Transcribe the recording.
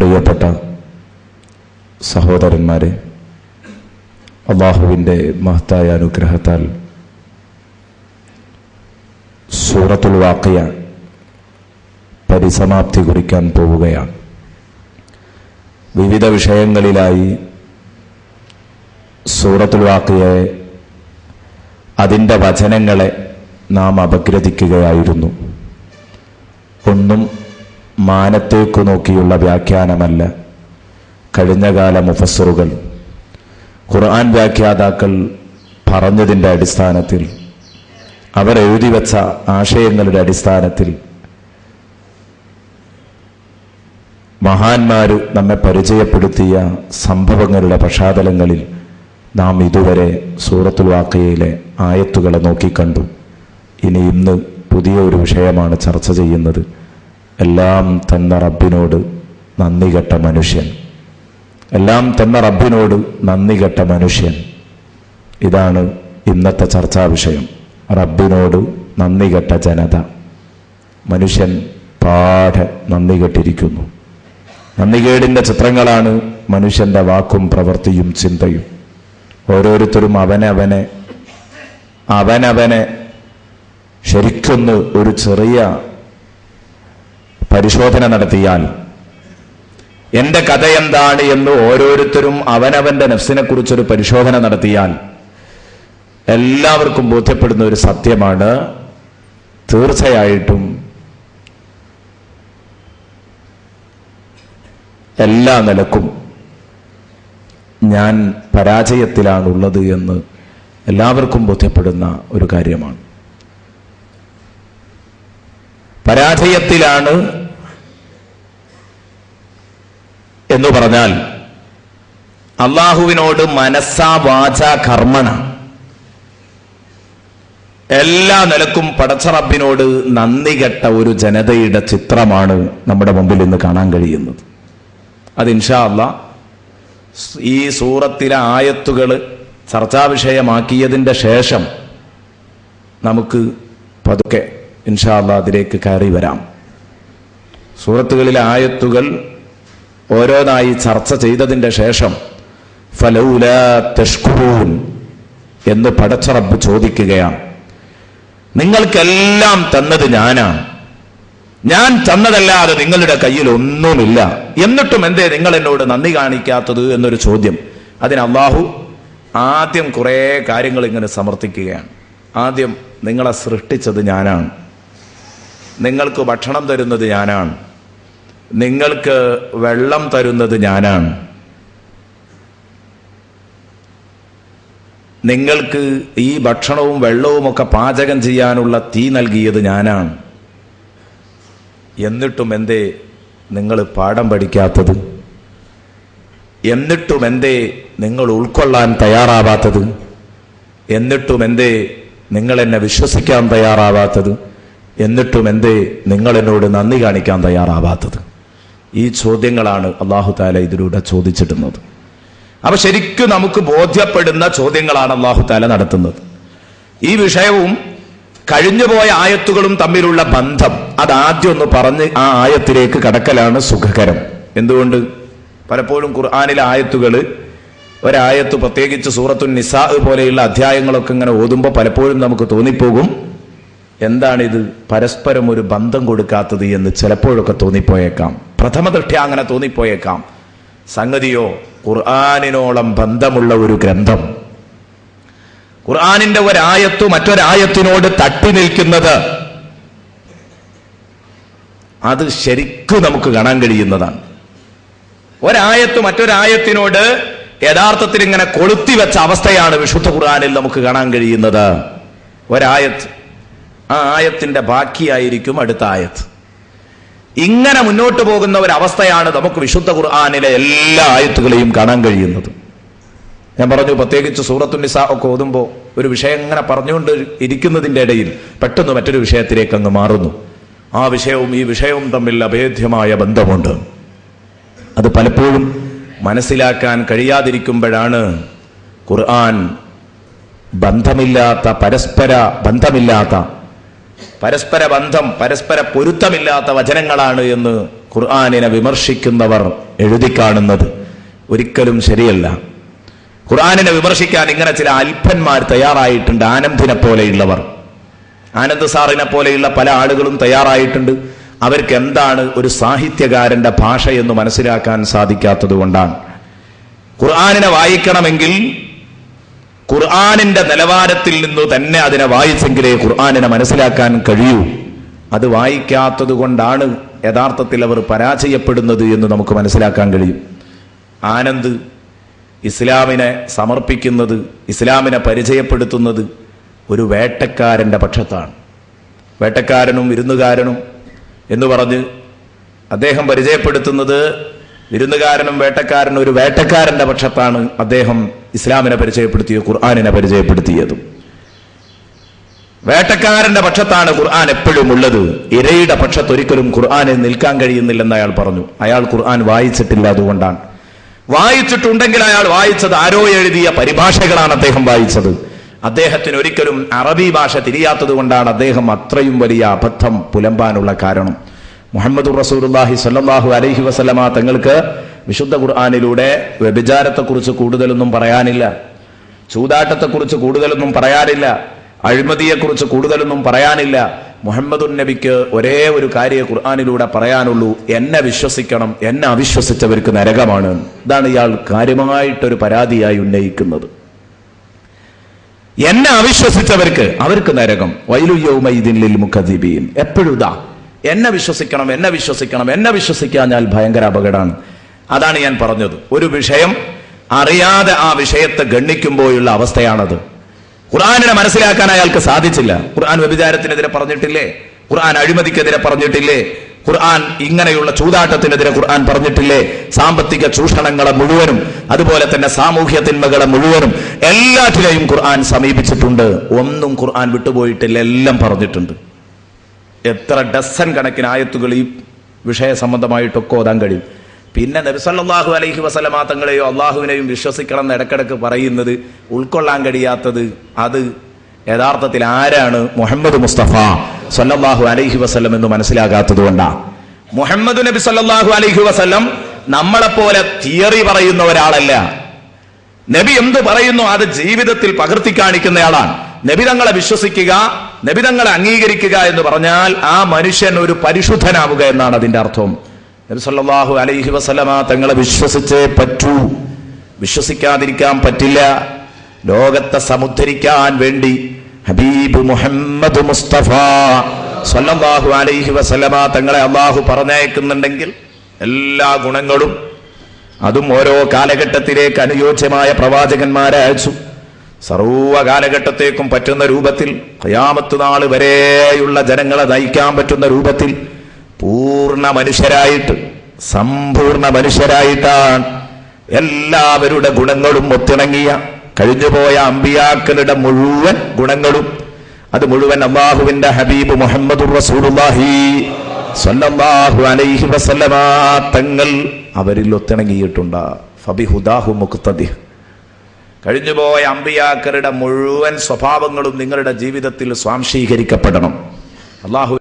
പ്രിയപ്പെട്ട സഹോദരന്മാരെ, അല്ലാഹുവിൻ്റെ മഹത്തായ അനുഗ്രഹത്താൽ സൂറത്തുൽ വാഖിയ പരിസമാപ്തി കുറിക്കാൻ പോവുകയാണ്. വിവിധ വിഷയങ്ങളിലായി സൂറത്തുൽ വാഖിയയെ, അതിൻ്റെ വചനങ്ങളെ നാം അപഗ്രഥിക്കുകയായിരുന്നു. ഒന്നും മാനത്തേക്കു നോക്കിയുള്ള വ്യാഖ്യാനമല്ല. കഴിഞ്ഞകാല മുഫസ്സിറുകൾ, ഖുർആൻ വ്യാഖ്യാതാക്കൾ പറഞ്ഞതിൻ്റെ അടിസ്ഥാനത്തിൽ, അവർ എഴുതി വച്ച ആശയങ്ങളുടെ അടിസ്ഥാനത്തിൽ മഹാന്മാർ നമ്മെ പരിചയപ്പെടുത്തിയ സംഭവങ്ങളുടെ പശ്ചാത്തലങ്ങളിൽ നാം ഇതുവരെ സൂറത്തുൽ വാഖിയയിലെ ആയത്തുകളെ നോക്കിക്കണ്ടു. ഇനി ഇന്ന് പുതിയ ഒരു വിഷയമാണ് ചർച്ച ചെയ്യുന്നത്. എല്ലാം തന്ന റബ്ബിനോട് നന്ദി കെട്ട മനുഷ്യൻ. എല്ലാം തന്ന റബ്ബിനോട് നന്ദി കെട്ട മനുഷ്യൻ, ഇതാണ് ഇന്നത്തെ ചർച്ചാ വിഷയം. റബ്ബിനോട് നന്ദി കെട്ട ജനത. മനുഷ്യൻ പാടെ നന്ദി കെട്ടിരിക്കുന്നു. നന്ദികേടിൻ്റെ ചിത്രങ്ങളാണ് മനുഷ്യൻ്റെ വാക്കും പ്രവൃത്തിയും ചിന്തയും. ഓരോരുത്തരും അവനവനെ ശരിക്കൊന്ന് ഒരു ചെറിയ പരിശോധന നടത്തിയാൽ, എൻ്റെ കഥ എന്താണ് എന്ന് ഓരോരുത്തരും അവനവൻ്റെ നഫ്സിനെ കുറിച്ചൊരു പരിശോധന നടത്തിയാൽ എല്ലാവർക്കും ബോധ്യപ്പെടുന്ന ഒരു സത്യമാണ്, തീർച്ചയായിട്ടും എല്ലാ നിലക്കും ഞാൻ പരാജയത്തിലാണുള്ളത് എന്ന് എല്ലാവർക്കും ബോധ്യപ്പെടുന്ന ഒരു കാര്യമാണ്. പരാജയത്തിലാണ് എന്ന് പറഞ്ഞാൽ അള്ളാഹുവിനോട് മനസ്സാ വാച കർമ്മണ എല്ലാ നിലക്കും പടച്ച റബ്ബിനോട് നന്ദി കെട്ട ഒരു ജനതയുടെ ചിത്രമാണ് നമ്മുടെ മുമ്പിൽ ഇന്ന് കാണാൻ കഴിയുന്നത്. അത് ഇൻഷാ അല്ലാഹ് ഈ സൂറത്തിലെ ആയത്തുകൾ ചർച്ചാ വിഷയമാക്കിയതിൻ്റെ ശേഷം നമുക്ക് പതുക്കെ ഇൻഷാ അല്ലാഹ് അതിലേക്ക് കയറി വരാം. സൂറത്തുകളിലെ ആയത്തുകൾ ഓരോന്നായി ചർച്ച ചെയ്തതിൻ്റെ ശേഷം ഫലൗലാ തഷ്കുറൂൻ എന്ന് പടച്ച റബ്ബ് ചോദിക്കുകയാണ്. നിങ്ങൾക്കെല്ലാം തന്നത് ഞാനാണ്, ഞാൻ തന്നതല്ലാതെ നിങ്ങളുടെ കയ്യിൽ ഒന്നുമില്ല, എന്നിട്ടും എന്തേ നിങ്ങൾ എന്നോട് നന്ദി കാണിക്കാത്തത് എന്നൊരു ചോദ്യം. അതിന് അല്ലാഹു ആദ്യം കുറേ കാര്യങ്ങൾ ഇങ്ങനെ സമർത്ഥിക്കുകയാണ്. ആദ്യം, നിങ്ങളെ സൃഷ്ടിച്ചത് ഞാനാണ്, നിങ്ങൾക്ക് ഭക്ഷണം തരുന്നത് ഞാനാണ്, നിങ്ങൾക്ക് വെള്ളം തരുന്നത് ഞാനാണ്, നിങ്ങൾക്ക് ഈ ഭക്ഷണവും വെള്ളവും ഒക്കെ പാചകം ചെയ്യാനുള്ള തീ നൽകിയത് ഞാനാണ്, എന്നിട്ടും എന്തേ നിങ്ങൾ പാഠം പഠിക്കാത്തത്? എന്നിട്ടും എന്തേ നിങ്ങൾ ഉൾക്കൊള്ളാൻ തയ്യാറാവാത്തത്? എന്നിട്ടും എന്തേ നിങ്ങൾ എന്നെ വിശ്വസിക്കാൻ തയ്യാറാവാത്തത്? എന്നിട്ടും എന്തേ നിങ്ങൾ എന്നോട് നന്ദി കാണിക്കാൻ തയ്യാറാവാത്തത്? ഈ ചോദ്യങ്ങളാണ് അല്ലാഹു തആല ഇതിലൂടെ ചോദിച്ചിട്ടുള്ളത്. അപ്പൊ ശരിക്കും നമുക്ക് ബോധ്യപ്പെടുന്ന ചോദ്യങ്ങളാണ് അല്ലാഹു തആല നടത്തുന്നത്. ഈ വിഷയവും കഴിഞ്ഞുപോയ ആയത്തുകളും തമ്മിലുള്ള ബന്ധം അതാദ്യം ഒന്ന് പറഞ്ഞ് ആ ആയത്തിലേക്ക് കടക്കലാണ് സുഖകരം. എന്തുകൊണ്ട്? പലപ്പോഴും ഖുർആനിലെ ആയത്തുകൾ, ഒരായത്ത് പ്രത്യേകിച്ച് സൂറത്തുൻ നിസാ പോലെയുള്ള അധ്യായങ്ങളൊക്കെ ഇങ്ങനെ ഓതുമ്പോൾ പലപ്പോഴും നമുക്ക് തോന്നിപ്പോകും, എന്താണിത് പരസ്പരം ഒരു ബന്ധം കൊടുക്കാത്തത് എന്ന് ചിലപ്പോഴൊക്കെ തോന്നിപ്പോയേക്കാം. പ്രഥമ ദൃഷ്ട്യാ അങ്ങനെ തോന്നിപ്പോയേക്കാം. സംഗതിയോ ഖുർആനിനോളം ബന്ധമുള്ള ഒരു ഗ്രന്ഥം, ഖുർആനിന്റെ ഒരായത്തു മറ്റൊരായത്തിനോട് തട്ടി നിൽക്കുന്നത്, അത് ശരിക്കും നമുക്ക് കാണാൻ കഴിയുന്നതാണ്. ഒരായത്ത് മറ്റൊരായത്തിനോട് യഥാർത്ഥത്തിൽ ഇങ്ങനെ കൊളുത്തി വെച്ച അവസ്ഥയാണ് വിശുദ്ധ ഖുർആനിൽ നമുക്ക് കാണാൻ കഴിയുന്നത്. ഒരായത്ത്, ആ ആയത്തിന്റെ ബാക്കിയായിരിക്കും അടുത്ത ആയത്ത്. ഇങ്ങനെ മുന്നോട്ട് പോകുന്ന ഒരവസ്ഥയാണ് നമുക്ക് വിശുദ്ധ ഖുർആനിലെ എല്ലാ ആയത്തുകളെയും കാണാൻ കഴിയുന്നത്. ഞാൻ പറഞ്ഞു, പ്രത്യേകിച്ച് സൂറത്തുൻ നിസാ ഒക്കെ ഓതുമ്പോൾ ഒരു വിഷയം ഇങ്ങനെ പറഞ്ഞുകൊണ്ട് ഇരിക്കുന്നതിൻ്റെ ഇടയിൽ പെട്ടെന്ന് മറ്റൊരു വിഷയത്തിലേക്ക് അങ്ങ് മാറുന്നു. ആ വിഷയവും ഈ വിഷയവും തമ്മിൽ അഭേദ്യമായ ബന്ധമുണ്ട്. അത് പലപ്പോഴും മനസ്സിലാക്കാൻ കഴിയാതിരിക്കുമ്പോഴാണ് ഖുർആൻ ബന്ധമില്ലാത്ത, പരസ്പര ബന്ധമില്ലാത്ത, പരസ്പര ബന്ധം, പരസ്പര പൊരുത്തമില്ലാത്ത വചനങ്ങളാണ് എന്ന് ഖുർആനിനെ വിമർശിക്കുന്നവർ എഴുതി കാണുന്നത് ഒരിക്കലും ശരിയല്ല. ഖുർആനിനെ വിമർശിക്കാൻ ഇങ്ങനെ ചില അല്പന്മാർ തയ്യാറായിട്ടുണ്ട്. ആനന്ദിനെ പോലെയുള്ളവർ, ആനന്ദ് സാറിനെ പോലെയുള്ള പല ആളുകളും തയ്യാറായിട്ടുണ്ട്. അവർക്ക് എന്താണ് ഒരു സാഹിത്യകാരന്റെ ഭാഷ എന്ന് മനസ്സിലാക്കാൻ സാധിക്കാത്തത് കൊണ്ടാണ്. ഖുർആനിനെ വായിക്കണമെങ്കിൽ ഖുർആനിന്റെ നിലവാരത്തിൽ നിന്ന് തന്നെ അതിനെ വായിച്ചെങ്കിലേ ഖുർആനിനെ മനസ്സിലാക്കാൻ കഴിയൂ. അത് വായിക്കാത്തത് കൊണ്ടാണ് യഥാർത്ഥത്തിൽ അവർ പരാജയപ്പെടുന്നത് എന്ന് നമുക്ക് മനസ്സിലാക്കാൻ കഴിയും. ആനന്ദ് ഇസ്ലാമിനെ സമർപ്പിക്കുന്നത്, ഇസ്ലാമിനെ പരിചയപ്പെടുത്തുന്നത് ഒരു വേട്ടക്കാരന്റെ പക്ഷത്താണ്. വേട്ടക്കാരനും വിരുന്നുകാരനും എന്ന് പറഞ്ഞ് അദ്ദേഹം പരിചയപ്പെടുത്തുന്നത് വിരുന്നുകാരനും വേട്ടക്കാരനും ഒരു വേട്ടക്കാരന്റെ പക്ഷത്താണ് അദ്ദേഹം ഇസ്ലാമിനെ പരിചയപ്പെടുത്തിയത്, ഖുർആനിനെ പരിചയപ്പെടുത്തിയതും. വേട്ടക്കാരന്റെ പക്ഷത്താണ് ഖുർആൻ എപ്പോഴും ഉള്ളത്. ഇരയുടെ പക്ഷത്ത് ഒരിക്കലും ഖുർആനിൽ നിൽക്കാൻ കഴിയുന്നില്ലെന്ന് അയാൾ പറഞ്ഞു. അയാൾ ഖുർആൻ വായിച്ചിട്ടില്ല, അതുകൊണ്ടാണ്. വായിച്ചിട്ടുണ്ടെങ്കിൽ അയാൾ വായിച്ചത് ആരോ എഴുതിയ പരിഭാഷകളാണ് അദ്ദേഹം വായിച്ചത്. അദ്ദേഹത്തിന് ഒരിക്കലും അറബി ഭാഷ തിരിയാത്തത് കൊണ്ടാണ് അദ്ദേഹം അത്രയും വലിയ അബദ്ധം പുലമ്പാനുള്ള കാരണം. മുഹമ്മദ് റസൂലുള്ളാഹി സ്വല്ലല്ലാഹു അലൈഹി വസല്ലമ തങ്ങൾക്ക് വിശുദ്ധ ഖുർആനിലൂടെ വ്യഭിചാരത്തെക്കുറിച്ച് കൂടുതലൊന്നും പറയാനില്ല, ചൂതാട്ടത്തെക്കുറിച്ച് കൂടുതലൊന്നും പറയാനില്ല, അഴിമതിയെക്കുറിച്ച് കൂടുതലൊന്നും പറയാനില്ല. മുഹമ്മദുൻ നബിക്ക് ഒരേ ഒരു കാര്യം ഖുർആനിലൂടെ പറയാനുള്ളൂ: എന്നെ വിശ്വസിക്കണം, എന്നെ അവിശ്വസിച്ചവർക്ക് നരകമാണ്. ഇതാണ് ഇയാൾ കാര്യമായിട്ടൊരു പരാതിയായി ഉന്നയിക്കുന്നത്. എന്നെ അവിശ്വസിച്ചവർക്ക് അവർക്ക് നരകം. വൈലു യൗമഇദിൻ ലിൽ മുകദ്ദിബീൻ. എപ്പോഴും ഇതാ എന്നെ വിശ്വസിക്കണം, എന്നെ വിശ്വസിക്കണം, എന്നെ വിശ്വസിക്കാഞ്ഞാൽ ഭയങ്കര അപകടമാണ്. അതാണ് ഞാൻ പറഞ്ഞത്. ഒരു വിഷയം അറിയാതെ ആ വിഷയത്തെ ഗണ്ണിക്കുമ്പോഴുള്ള അവസ്ഥയാണത്. ഖുർആനിനെ മനസ്സിലാക്കാൻ അയാൾക്ക് സാധിച്ചില്ല. ഖുർആൻ വ്യഭിചാരത്തിനെതിരെ പറഞ്ഞിട്ടില്ലേ? ഖുർആൻ അഴിമതിക്കെതിരെ പറഞ്ഞിട്ടില്ലേ? ഖുർആൻ ഇങ്ങനെയുള്ള ചൂതാട്ടത്തിനെതിരെ ഖുർആൻ പറഞ്ഞിട്ടില്ലേ? സാമ്പത്തിക ചൂഷണങ്ങളെ മുഴുവനും, അതുപോലെ തന്നെ സാമൂഹ്യ തിന്മകളെ മുഴുവനും എല്ലാറ്റിനെയും ഖുർആൻ സമീപിച്ചിട്ടുണ്ട്. ഒന്നും ഖുർആൻ വിട്ടുപോയിട്ടില്ല, എല്ലാം പറഞ്ഞിട്ടുണ്ട്. എത്ര ഡസൻ കണക്കിന് ആയത്തുകൾ ഈ വിഷയ സംബന്ധമായിട്ടൊക്കെ ഓതാൻ കഴിയും. പിന്നെ നബി സല്ലല്ലാഹു അലൈഹി വസല്ലമ തങ്ങളെയോ അള്ളാഹുവിനെയും വിശ്വസിക്കണം എന്ന് ഇടക്കിടക്ക് പറയുന്നത്, ഉൾക്കൊള്ളാൻ കഴിയാത്തത്, അത് യഥാർത്ഥത്തിൽ ആരാണ്? മുഹമ്മദ് മുസ്തഫ സല്ലല്ലാഹു അലൈഹി വസല്ലം എന്ന് മനസ്സിലാകാത്തത് കൊണ്ടാണ്. മുഹമ്മദ് നബി സല്ലല്ലാഹു അലൈഹി വസല്ലം നമ്മളെപ്പോലെ തിയറി പറയുന്ന ഒരാളല്ല. നബി എന്ത് പറയുന്നു അത് ജീവിതത്തിൽ പകർത്തി കാണിക്കുന്നയാളാണ്. നബി തങ്ങളെ വിശ്വസിക്കുക, നബി തങ്ങളെ അംഗീകരിക്കുക എന്ന് പറഞ്ഞാൽ ആ മനുഷ്യൻ ഒരു പരിശുദ്ധനാവുക എന്നാണ് അതിന്റെ അർത്ഥം. നബി സല്ലല്ലാഹു അലൈഹി വസല്ലമ തങ്ങളെ വിശ്വസിച്ചേ പറ്റൂ, വിശ്വസിക്കാതിരിക്കാൻ പറ്റില്ല. ലോകത്തെ സമുദ്ധരിക്കാൻ വേണ്ടി ഹബീബ് മുഹമ്മദ് മുസ്തഫ സല്ലല്ലാഹു അലൈഹി വസല്ലമ തങ്ങളെ അള്ളാഹു പറഞ്ഞയക്കുന്നുണ്ടെങ്കിൽ എല്ലാ ഗുണങ്ങളും, അതും ഓരോ കാലഘട്ടത്തിലേക്ക് അനുയോജ്യമായ പ്രവാചകന്മാരെ അയച്ചു. സർവ്വ കാലഘട്ടത്തേക്കും പറ്റുന്ന രൂപത്തിൽ, ഖിയാമത്ത് നാൾ വരെയുള്ള ജനങ്ങളെ നയിക്കാൻ പറ്റുന്ന രൂപത്തിൽ പൂർണ്ണ മനുഷ്യരായിട്ട്, സമ്പൂർണ്ണ മനുഷ്യരായിട്ടാണ് എല്ലാവരുടെ ഗുണങ്ങളും ഒത്തിണങ്ങിയ കഴിഞ്ഞുപോയ അമ്പിയാക്കളുടെ മുഴുവൻ ഗുണങ്ങളും, അത് മുഴുവൻ അല്ലാഹുവിന്റെ ഹബീബ് മുഹമ്മദുർ റസൂലുള്ളാഹി സ്വല്ലല്ലാഹു അലൈഹി വസല്ലമ തങ്ങൾ അവരിൽ ഒത്തിണങ്ങിയിട്ടുണ്ട്. ഫബിഹുദാഹു മുഖ്തദിഹ്. കഴിഞ്ഞുപോയ അമ്പിയാക്കളുടെ മുഴുവൻ സ്വഭാവങ്ങളും നിങ്ങളുടെ ജീവിതത്തിൽ സ്വാംശീകരിക്കപ്പെടണം. അല്ലാഹു